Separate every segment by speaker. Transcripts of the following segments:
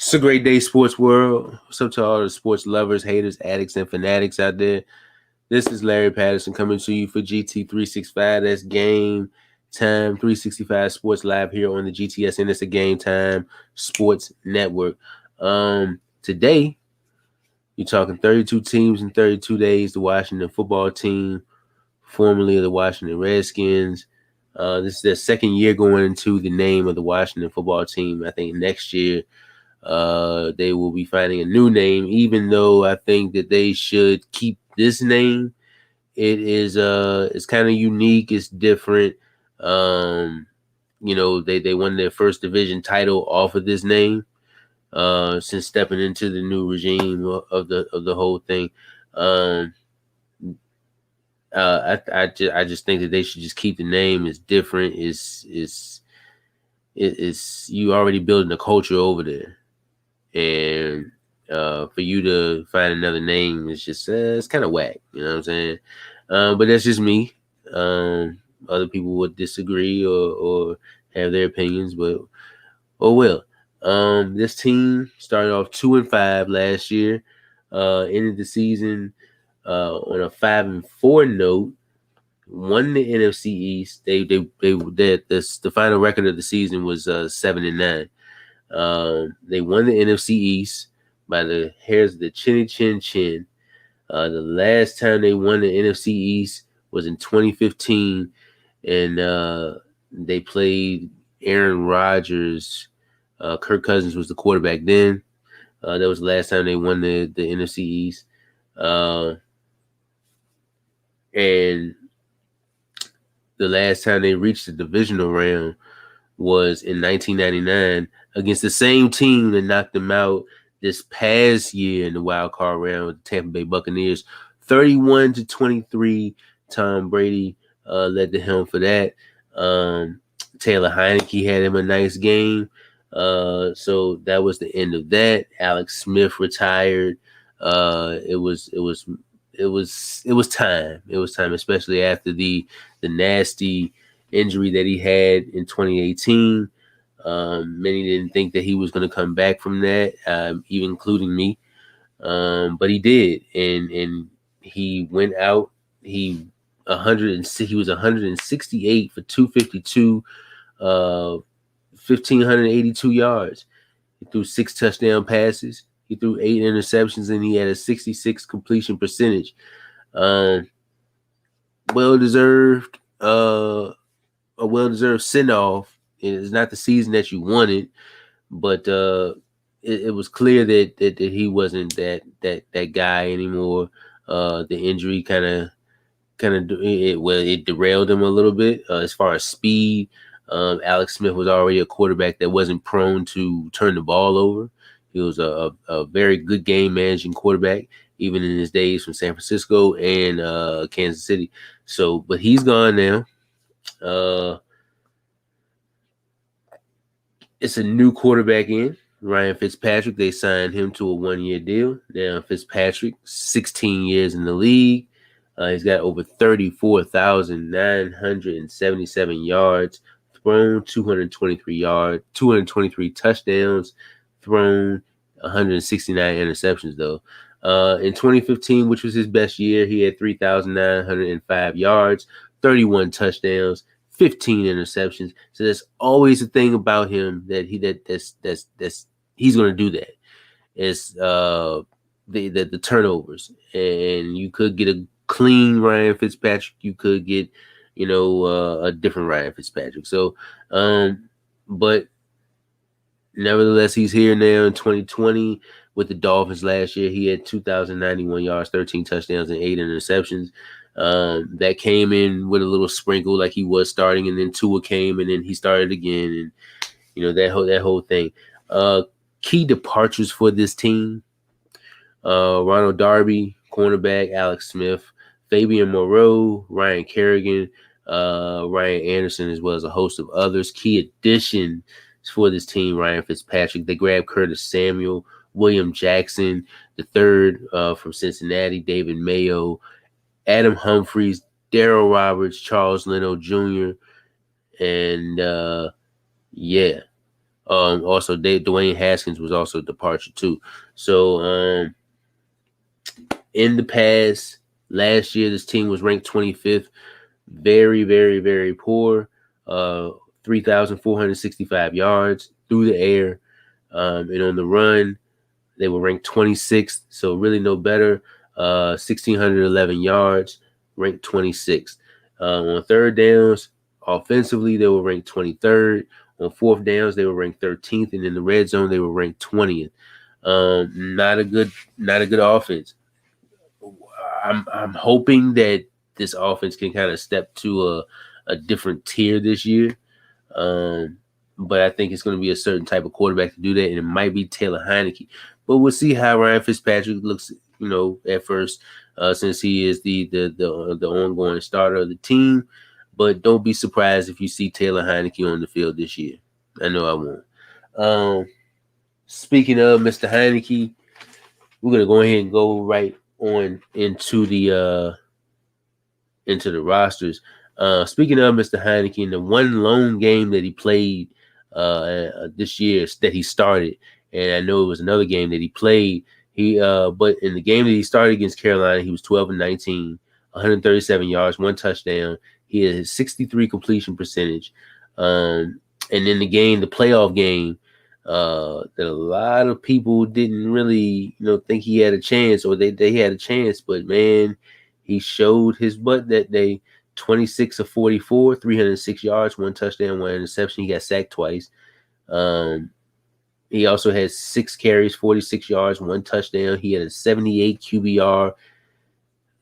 Speaker 1: It's a great day, sports world. What's up to all the sports lovers, haters, addicts, and fanatics out there? This is Larry Patterson coming to you for GT365. That's Game Time 365 Sports Live here on the GTS, and it's a Game Time Sports Network. Today, you're talking 32 teams in 32 days. The Washington football team, formerly of the Washington Redskins. This is their second year going into the name of the Washington football team. I think next year they will be finding a new name, even though I think that they should keep this name. It's kind of unique, it's different. They won their first division title off of this name since stepping into the new regime of the whole thing. I just think that they should just keep the name. It's different. It's you already building a culture over there. And for you to find another name is just it's kind of whack, you know what I'm saying? But that's just me. Other people would disagree or have their opinions, but oh well. This team started off 2-5 last year. Ended the season on a 5-4 note. Won the NFC East. The final record of the season was 7-9. They won the NFC East by the hairs of the chinny chin chin. The last time they won the NFC East was in 2015, and they played Aaron Rodgers. Kirk Cousins was the quarterback then. That was the last time they won the NFC East. And the last time they reached the divisional round was in 1999 against the same team that knocked them out this past year in the wild card round with the Tampa Bay Buccaneers. 31-23, Tom Brady led the helm for that. Taylor Heineke had him a nice game. So that was the end of that. Alex Smith retired. It was time. It was time, especially after the nasty injury that he had in 2018. Many didn't think that he was going to come back from that, even including me. But he did, and he went out. He was 168 for 252, 1,582 yards. He threw 6 touchdown passes. He threw 8 interceptions, and he had a 66 completion percentage. Well-deserved. A well-deserved send-off. It's not the season that you wanted, but it was clear that he wasn't that guy anymore. The injury kind of it derailed him a little bit as far as speed. Alex Smith was already a quarterback that wasn't prone to turn the ball over. He was a very good game managing quarterback, even in his days from San Francisco and Kansas City. So, but he's gone now. It's a new quarterback in Ryan Fitzpatrick. They signed him to a 1-year deal. Now Fitzpatrick, 16 years in the league. He's got over 34,977 yards thrown, 223 touchdowns thrown, 169 interceptions though. In 2015, which was his best year, he had 3,905 yards, 31 touchdowns, 15 interceptions. So there's always a thing about him that he's going to do that. It's the turnovers, and you could get a clean Ryan Fitzpatrick. You could get, a different Ryan Fitzpatrick. So, but nevertheless, he's here now in 2020 with the Dolphins. Last year, he had 2,091 yards, 13 touchdowns, and 8 interceptions. That came in with a little sprinkle, like he was starting, and then Tua came, and then he started again, and that whole thing. Key departures for this team: Ronald Darby, cornerback; Alex Smith, Fabian Moreau, Ryan Kerrigan, Ryan Anderson, as well as a host of others. Key additions for this team: Ryan Fitzpatrick. They grabbed Curtis Samuel, William Jackson, the third from Cincinnati, David Mayo, Adam Humphries, Darryl Roberts, Charles Leno Jr., and Also, Dwayne Haskins was also a departure too. So in the past, last year, this team was ranked 25th. Very, very, very poor. 3,465 yards through the air. And on the run, they were ranked 26th. So really no better. 1,611 yards, ranked 26th. On third downs, offensively, they were ranked 23rd. On fourth downs, they were ranked 13th. And in the red zone, they were ranked 20th. Not a good offense. I'm hoping that this offense can kind of step to a different tier this year. But I think it's going to be a certain type of quarterback to do that, and it might be Taylor Heineke. But we'll see how Ryan Fitzpatrick looks, at first, since he is the ongoing starter of the team. But don't be surprised if you see Taylor Heineke on the field this year. I know I won't. Speaking of Mr. Heineke, we're gonna go ahead and go right on into the rosters. Speaking of Mr. Heineke, in the one lone game that he played this year that he started, and I know it was another game that he played. But in the game that he started against Carolina, he was 12-19, 137 yards, 1 touchdown. He had his 63 completion percentage. And in the playoff game, that a lot of people didn't really, think he had a chance, or they had a chance. But man, he showed his butt that day. 26 of 44, 306 yards, 1 touchdown, 1 interception. He got sacked twice. He also had 6 carries, 46 yards, 1 touchdown. He had a 78 QBR.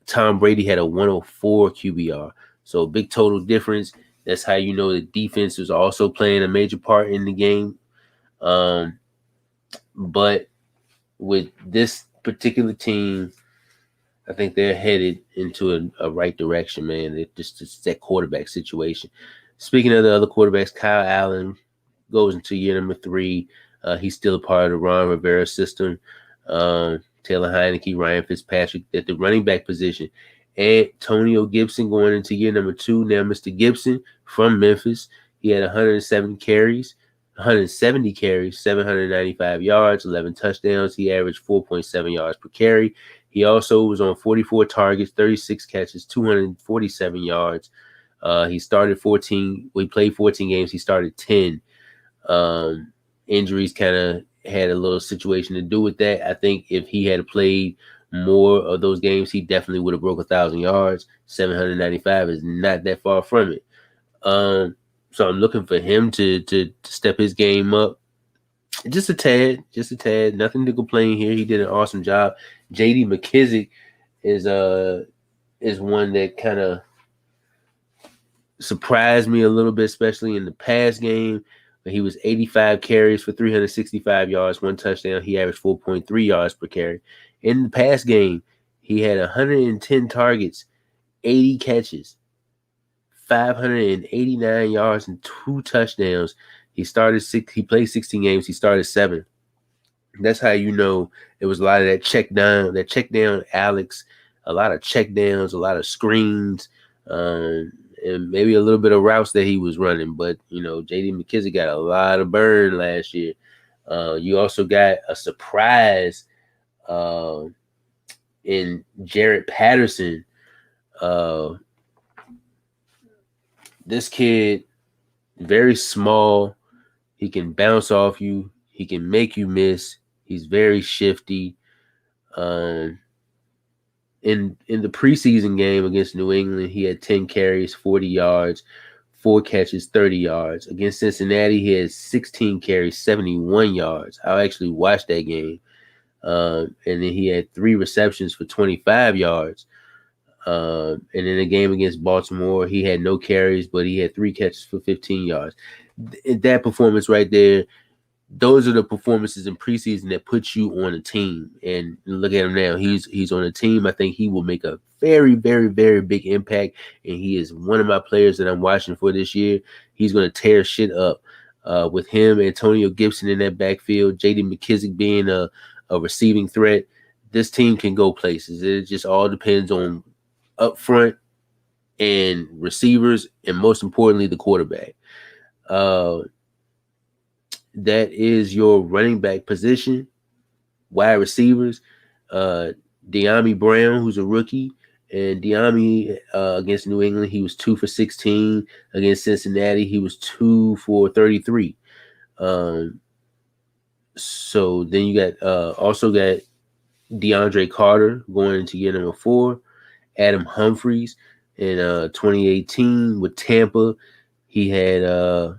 Speaker 1: Tom Brady had a 104 QBR. So big total difference. That's how you know the defense was also playing a major part in the game. But with this particular team, I think they're headed into a right direction, man. It's just that quarterback situation. Speaking of the other quarterbacks, Kyle Allen goes into year number 3. He's still a part of the Ron Rivera system. Taylor Heineke, Ryan Fitzpatrick at the running back position. Antonio Gibson going into year number 2. Now, Mr. Gibson from Memphis, he had 170 carries, 795 yards, 11 touchdowns. He averaged 4.7 yards per carry. He also was on 44 targets, 36 catches, 247 yards. He started 14. We played 14 games. He started 10. Injuries kind of had a little situation to do with that. I think if he had played more of those games, he definitely would have broke 1,000 yards. 795 is not that far from it. So I'm looking for him to step his game up. Just a tad. Nothing to complain here. He did an awesome job. J.D. McKissick is one that kind of surprised me a little bit, especially in the past game. He was 85 carries for 365 yards, 1 touchdown. He averaged 4.3 yards per carry. In the past game, he had 110 targets, 80 catches, 589 yards, and 2 touchdowns. He played 16 games. He started 7. That's how you know it was a lot of that check down Alex, a lot of check downs, a lot of screens, and maybe a little bit of routes that he was running. But, J.D. McKissick got a lot of burn last year. You also got a surprise in Jaret Patterson. This kid, very small. He can bounce off you. He can make you miss. He's very shifty. In the preseason game against New England, he had 10 carries, 40 yards, 4 catches, 30 yards. Against Cincinnati, he had 16 carries, 71 yards. I actually watched that game. And then he had 3 receptions for 25 yards. And in the game against Baltimore, he had no carries, but he had 3 catches for 15 yards. That performance right there, those are the performances in preseason that put you on a team. And look at him now. He's on a team. I think he will make a very, very, very big impact. And he is one of my players that I'm watching for this year. He's going to tear shit up. With him, Antonio Gibson in that backfield, J.D. McKissick being a receiving threat, this team can go places. It just all depends on up front and receivers, and most importantly, the quarterback. that is your running back position. Wide receivers, uh, De'Ami Brown, who's a rookie, and De'Ami against New England, he was 2 for 16. Against Cincinnati, he was 2 for 33. Um, so then you got also got DeAndre Carter going into year number 4. Adam Humphries in 2018 with Tampa. He had uh,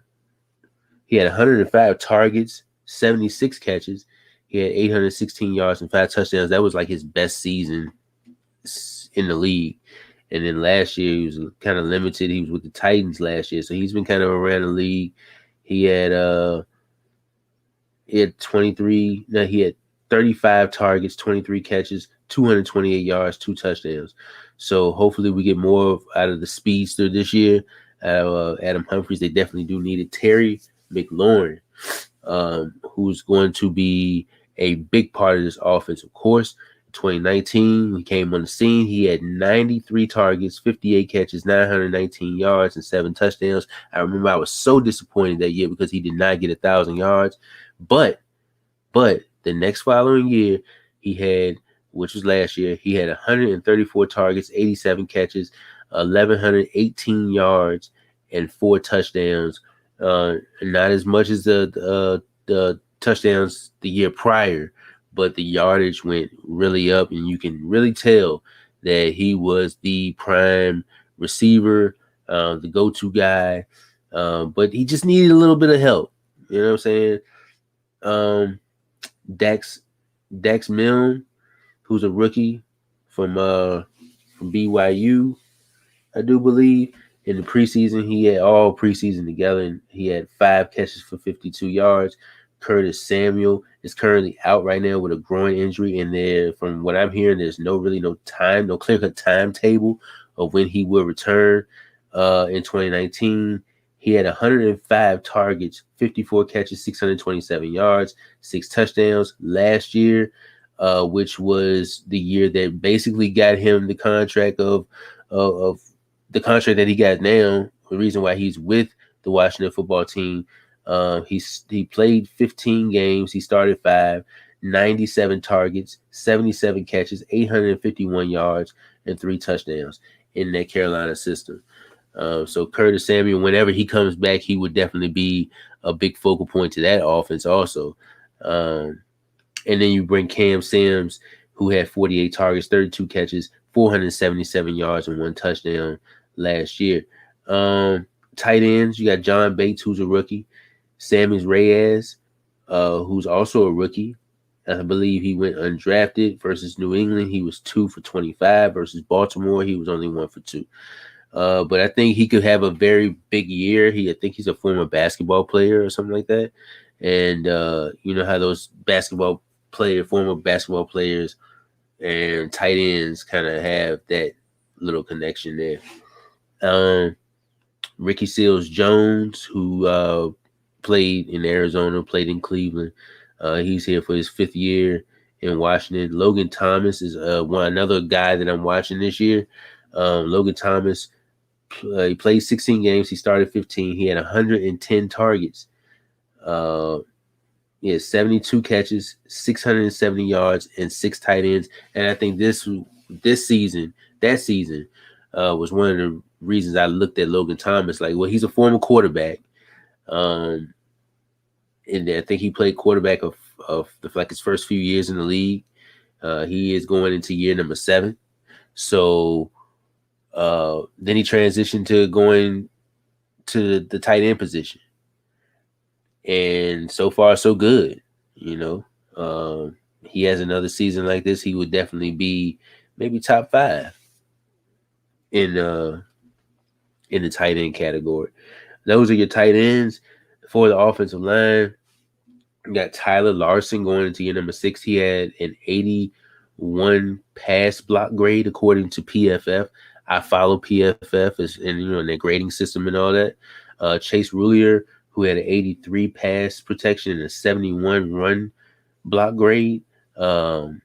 Speaker 1: he had 105 targets, 76 catches. He had 816 yards and 5 touchdowns. That was like his best season in the league. And then last year he was kind of limited. He was with the Titans last year, so he's been kind of around the league. He had uh he had 23. No, he had 35 targets, 23 catches, 228 yards, 2 touchdowns. So hopefully we get more out of the speedster this year. Adam Humphries, they definitely do need it. Terry McLaurin, who's going to be a big part of this offense, of course. 2019, he came on the scene. He had 93 targets, 58 catches, 919 yards, and 7 touchdowns. I remember I was so disappointed that year because he did not get 1,000 yards. But the next following year, he had, which was last year, he had 134 targets, 87 catches, 1,118 yards, and 4 touchdowns. Not as much as the touchdowns the year prior, but the yardage went really up, and you can really tell that he was the prime receiver, the go-to guy. But he just needed a little bit of help. You know what I'm saying? Um, Dax Milne, who's a rookie from BYU, I do believe. In the preseason, he had all preseason together, and he had 5 catches for 52 yards. Curtis Samuel is currently out right now with a groin injury, and there, from what I'm hearing, there's no clear-cut timetable of when he will return. In 2019, he had 105 targets, 54 catches, 627 yards, 6 touchdowns. Last year, which was the year that basically got him the contract of the contract that he got now, the reason why he's with the Washington football team. He played 15 games. He started 5, 97 targets, 77 catches, 851 yards, and 3 touchdowns in that Carolina system. So Curtis Samuel, whenever he comes back, he would definitely be a big focal point to that offense also. And then you bring Cam Sims, who had 48 targets, 32 catches, 477 yards, and 1 touchdown last year. Tight ends, you got John Bates, who's a rookie. Sammy Reyes, who's also a rookie. I believe he went undrafted versus New England. He was 2 for 25 versus Baltimore. He was only 1 for 2. But I think he could have a very big year. I think he's a former basketball player or something like that. And you know how those former basketball players and tight ends kind of have that little connection there. Ricky Seals Jones, who played in Arizona, played in Cleveland. He's here for his 5th year in Washington. Logan Thomas is another guy that I'm watching this year. Logan Thomas, he played 16 games. He started 15. He had 110 targets. He had 72 catches, 670 yards, and 6 tight ends. And I think that season was one of the reasons I looked at Logan Thomas. Like, well, he's a former quarterback. And I think he played quarterback of his first few years in the league. He is going into year number 7. So then he transitioned to going to the tight end position. And so far, so good. You know, he has another season like this, he would definitely be maybe top 5 in the tight end category. Those are your tight ends. For the offensive line, you got Tyler Larson going into year number 6. He had an 81 pass block grade according to PFF. I follow PFF in their grading system and all that. Chase Rulier, who had an 83 pass protection and a 71 run block grade. Brandon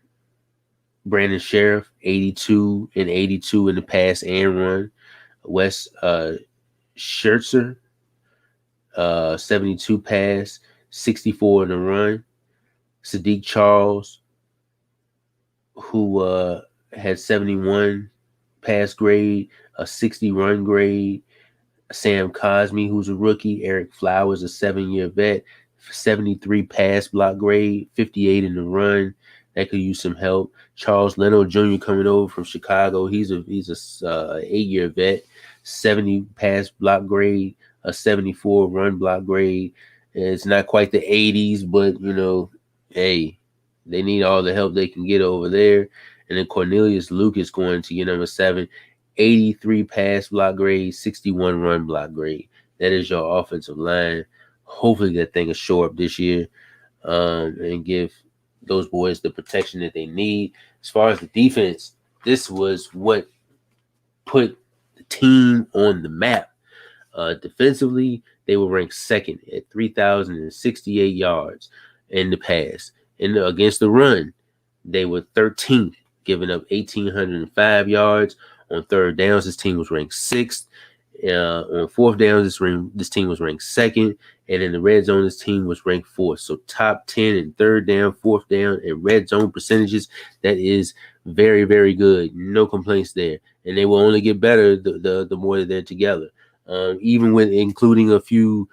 Speaker 1: Sheriff, 82 and 82 in the pass and run. Wes Schertzer, 72 pass, 64 in the run. Sadiq Charles, who had 71 pass grade, a 60 run grade. Sam Cosme, who's a rookie. Eric Flowers, a 7-year vet. 73 pass block grade, 58 in the run. That could use some help. Charles Leno Jr. coming over from Chicago. He's a 8-year vet. 70 pass block grade, a 74 run block grade. It's not quite the 80s, but hey, they need all the help they can get over there. And then Cornelius Lucas going to year number 7, 83 pass block grade, 61 run block grade. That is your offensive line. Hopefully that thing will show up this year and give those boys the protection that they need. As far as the defense, this was what put the team on the map. Defensively, they were ranked second at 3,068 yards in the pass. Against the run, they were 13th, giving up 1,805 yards. On third downs, this team was ranked sixth. On fourth downs, this team was ranked second. And in the red zone, this team was ranked fourth. So top 10 in third down, fourth down, and red zone percentages. That is very, very good. No complaints there. And they will only get better the more that they're together. Even with including a few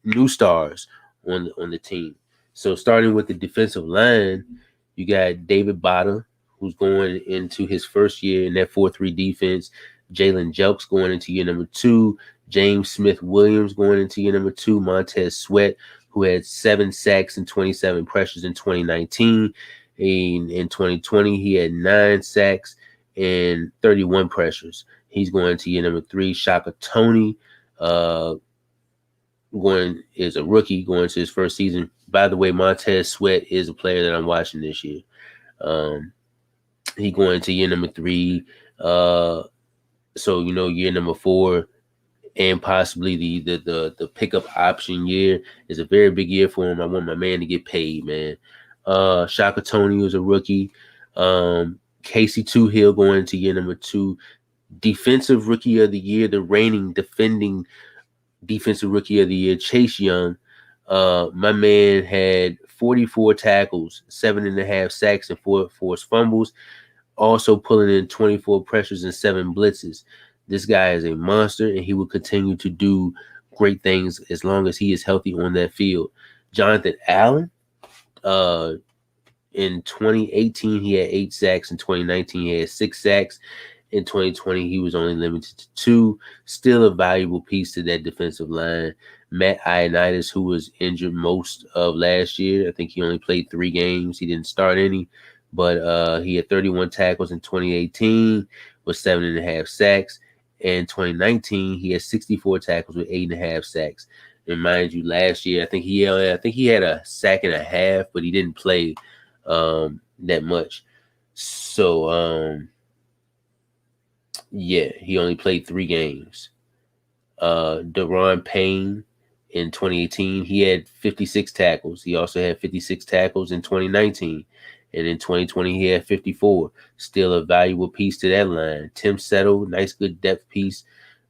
Speaker 1: new stars on the team. So starting with the defensive line, you got David Botta, who's going into his first year in that 4-3 defense. Jalen Jelks going into year number 2. James Smith-Williams going into year number 2. Montez Sweat, who had 7 sacks and 27 pressures in 2019. In 2020, he had 9 sacks and 31 pressures. He's going to year number 3. Shaka Toney is a rookie going to his first season. By the way, Montez Sweat is a player that I'm watching this year. He going to year number 3. So year number 4 and possibly the pickup option year is a very big year for him. I want my man to get paid, man. Shaka Toney was a rookie. Casey Toohill going to year number 2. Defensive Rookie of the Year, the reigning defending Defensive Rookie of the Year, Chase Young. My man had 44 tackles, 7.5 sacks, and 4 forced fumbles. Also pulling in 24 pressures and 7 blitzes. This guy is a monster, and he will continue to do great things as long as he is healthy on that field. Jonathan Allen, in 2018, he had 8 sacks. In 2019, he had 6 sacks. In 2020, he was only limited to 2. Still a valuable piece to that defensive line. Matt Ioannidis, who was injured most of last year. I think he only played 3 games. He didn't start any. But he had 31 tackles in 2018 with 7.5 sacks. In 2019, he had 64 tackles with 8.5 sacks. And mind you, last year, I think he had a sack and a half, but he didn't play that much. So, he only played 3 games. Deron Payne in 2018, he had 56 tackles. He also had 56 tackles in 2019. And in 2020, he had 54. Still a valuable piece to that line. Tim Settle, nice, good depth piece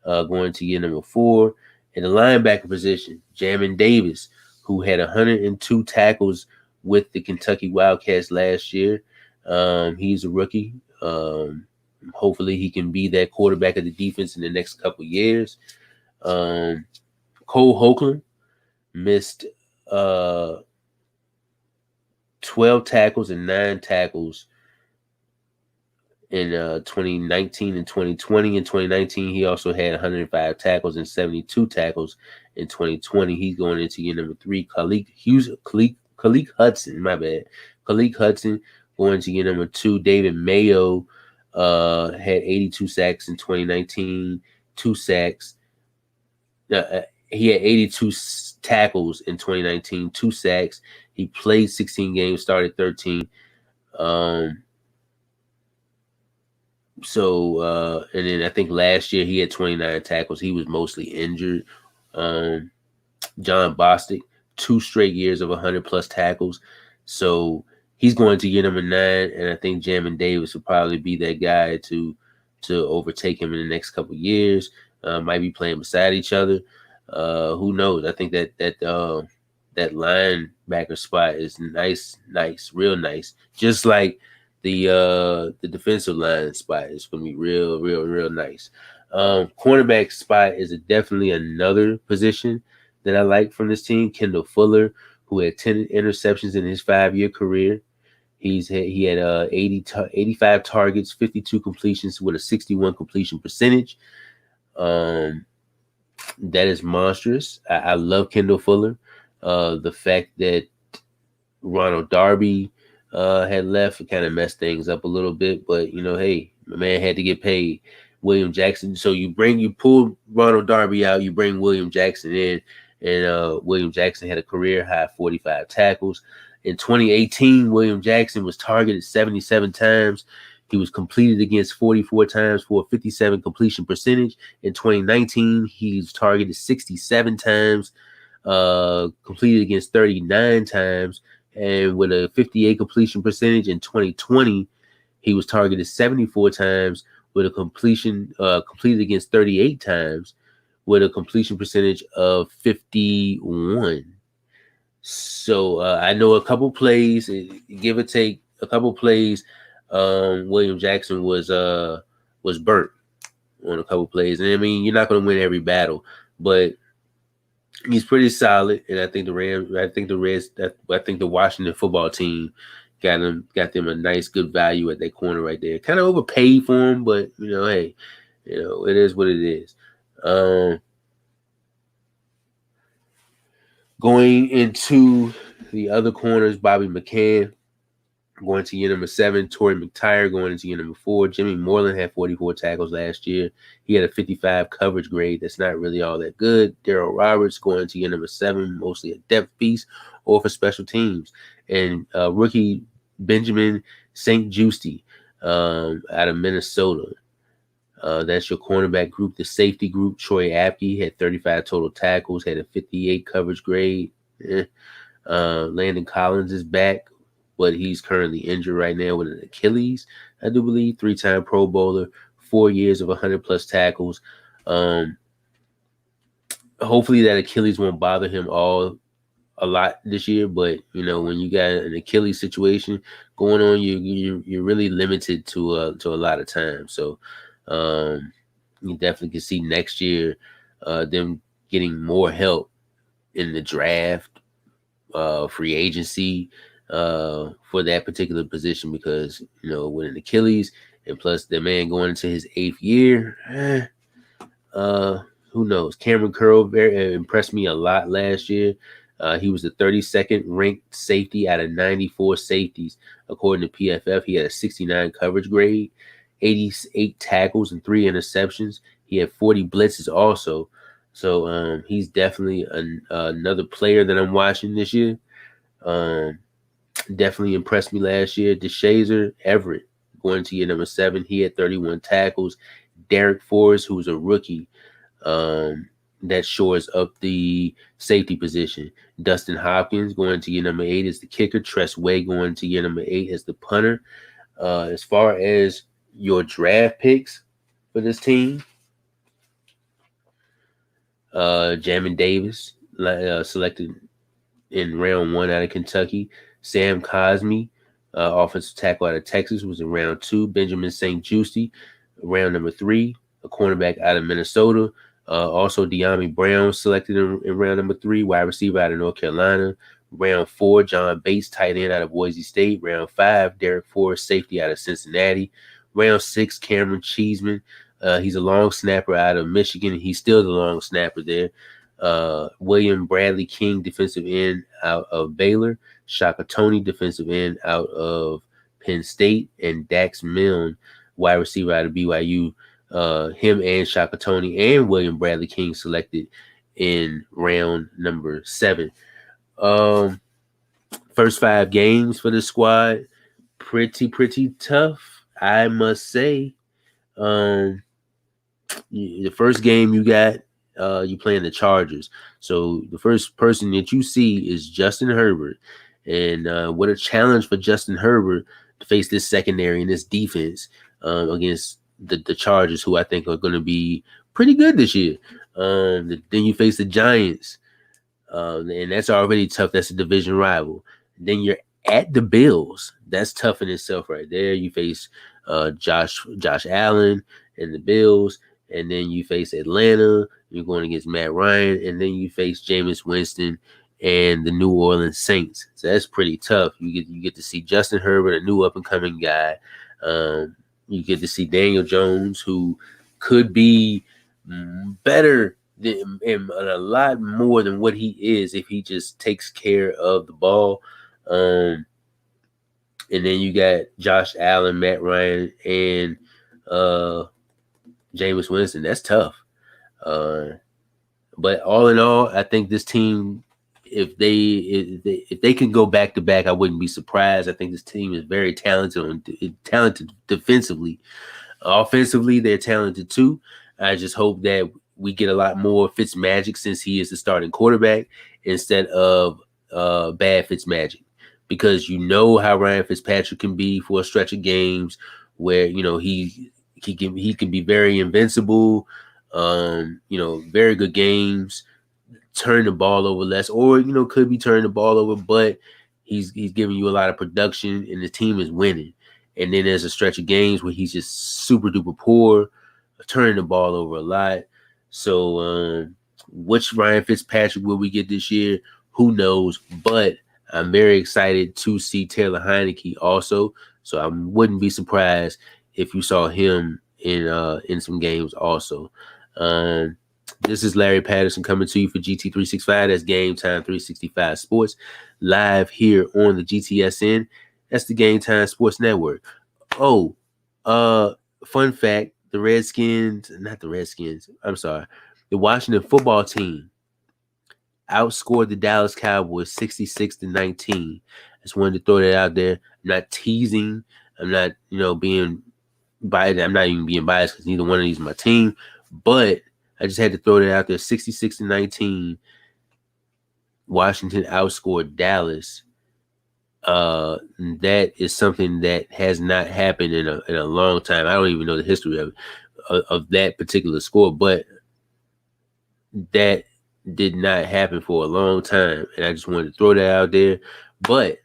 Speaker 1: going to year number 4. In the linebacker position, Jamin Davis, who had 102 tackles with the Kentucky Wildcats last year. He's a rookie. Hopefully he can be that quarterback of the defense in the next couple years. Cole Hoagland missed 12 tackles and 9 tackles in 2019 and 2020. In 2019, he also had 105 tackles and 72 tackles in 2020. He's going into year number 3. Khaleke Hudson, my bad. Khaleke Hudson going to year number 2. David Mayo had 82 sacks in 2019, 2 sacks. He had 82 tackles in 2019, 2 sacks. He played 16 games, started 13. And then I think last year he had 29 tackles. He was mostly injured. John Bostic, 2 straight years of 100-plus tackles. So he's going to year number 9, and I think Jamin Davis will probably be that guy to overtake him in the next couple years. Might be playing beside each other. Who knows? I think that that linebacker spot is nice, real nice. Just like the defensive line spot is gonna be real nice. Cornerback spot is definitely another position that I like from this team. Kendall Fuller, who had 10 interceptions in his 5-year career. He had 85 targets, 52 completions with a 61 completion percentage. That is monstrous. I love Kendall Fuller. The fact that Ronald Darby had left, it kind of messed things up a little bit. But hey, my man had to get paid. William Jackson. So you pull Ronald Darby out, you bring William Jackson in, and William Jackson had a career high 45 tackles. In 2018, William Jackson was targeted 77 times. He was completed against 44 times for a 57 completion percentage. In 2019, he's targeted 67 times, completed against 39 times, and with a 58 completion percentage. In 2020, he was targeted 74 times with a completed against 38 times with a completion percentage of 51. So I know a couple plays, give or take a couple plays, William Jackson was burnt on a couple plays. And I mean, you're not going to win every battle, but he's pretty solid. And I think the Washington football team got them a nice, good value at that corner right there. Kind of overpaid for him, but hey, it is what it is. Going into the other corners, Bobby McCann going to year number 7. Torrey McTyer going into year number 4. Jimmy Moreland had 44 tackles last year. He had a 55 coverage grade. That's not really all that good. Darryl Roberts going to year number 7, mostly a depth piece or for special teams. And rookie Benjamin St. Juste out of Minnesota. That's your cornerback group. The safety group, Troy Apke had 35 total tackles, had a 58 coverage grade. Landon Collins is back, but he's currently injured right now with an Achilles, I do believe. 3-time Pro Bowler, 4 years of 100-plus tackles. Hopefully that Achilles won't bother him a lot this year, but when you got an Achilles situation going on, you're really limited to a lot of time. So you definitely can see next year them getting more help in the draft, free agency for that particular position, because with an Achilles and plus the man going into his 8th year, who knows? Cameron Curl impressed me a lot last year. He was the 32nd ranked safety out of 94 safeties according to PFF. He had a 69 coverage grade, 88 tackles and 3 interceptions. He had 40 blitzes also. So he's definitely another player that I'm watching this year. Definitely impressed me last year. DeShazer Everett going to year number 7. He had 31 tackles. Derek Forrest, who's a rookie, that shores up the safety position. Dustin Hopkins going to year number 8 as the kicker. Tress Way going to year number 8 as the punter. As far as your draft picks for this team, Jamin Davis selected in round 1 out of Kentucky. Sam Cosmi, offensive tackle out of Texas, was in round 2. Benjamin St. Juste, round number 3, a cornerback out of Minnesota. Also, De'Ami Brown selected in round number 3, wide receiver out of North Carolina. Round 4, John Bates, tight end out of Boise State. Round 5, Derek Forrest, safety out of Cincinnati. Round 6, Cameron Cheeseman. He's a long snapper out of Michigan. He's still the long snapper there. William Bradley King, defensive end out of Baylor. Shaka Toney, defensive end out of Penn State. And Dax Milne, wide receiver out of BYU. Him and Shaka Toney and William Bradley King selected in round number 7. First 5 games for the squad, pretty tough, I must say. The first game you got, you playing the Chargers. So the first person that you see is Justin Herbert. And what a challenge for Justin Herbert to face this secondary and this defense against the Chargers, who I think are going to be pretty good this year. Then you face the Giants. And that's already tough. That's a division rival. Then you're at the Bills. That's tough in itself right there. You face Josh Allen and the Bills, and then you face Atlanta. You're going against Matt Ryan, and then you face Jameis Winston and the New Orleans Saints. So that's pretty tough. You get to see Justin Herbert, a new up and coming guy. You get to see Daniel Jones, who could be better and a lot more than what he is if he just takes care of the ball. And then you got Josh Allen, Matt Ryan, and Jameis Winston. That's tough. But all in all, I think this team, if they can go back to back, I wouldn't be surprised. I think this team is very talented defensively. Offensively, they're talented too. I just hope that we get a lot more Fitzmagic since he is the starting quarterback instead of bad Fitzmagic, because you know how Ryan Fitzpatrick can be for a stretch of games where he can be very invincible. Very good games, turn the ball over less, or could be turning the ball over, but he's giving you a lot of production and the team is winning. And then there's a stretch of games where he's just super duper poor, turning the ball over a lot. So which Ryan Fitzpatrick will we get this year? Who knows? But I'm very excited to see Taylor Heineke also. So I wouldn't be surprised if you saw him in some games also. This is Larry Patterson coming to you for GT365. That's Game Time 365 Sports, live here on the GTSN. That's the Game Time Sports Network. Oh, fun fact, the Washington football team outscored the Dallas Cowboys 66-19. I just wanted to throw that out there. I'm not teasing. I'm not, being biased. I'm not even being biased because neither one of these is my team. But I just had to throw that out there. 66-19. Washington outscored Dallas. That is something that has not happened in a long time. I don't even know the history of that particular score, but that did not happen for a long time, and I just wanted to throw that out there. But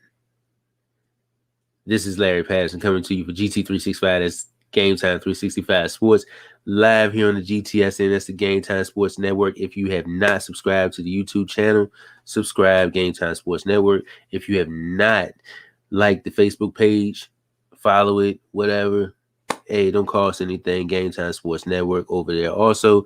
Speaker 1: this is Larry Patterson coming to you for GT365. That's Game Time 365 Sports, live here on the GTSN. That's the Game Time Sports Network. If you have not subscribed to the YouTube channel, subscribe, Game Time Sports Network. If you have not liked the Facebook page, follow it, whatever. Hey, don't cost anything. Game Time Sports Network over there. Also,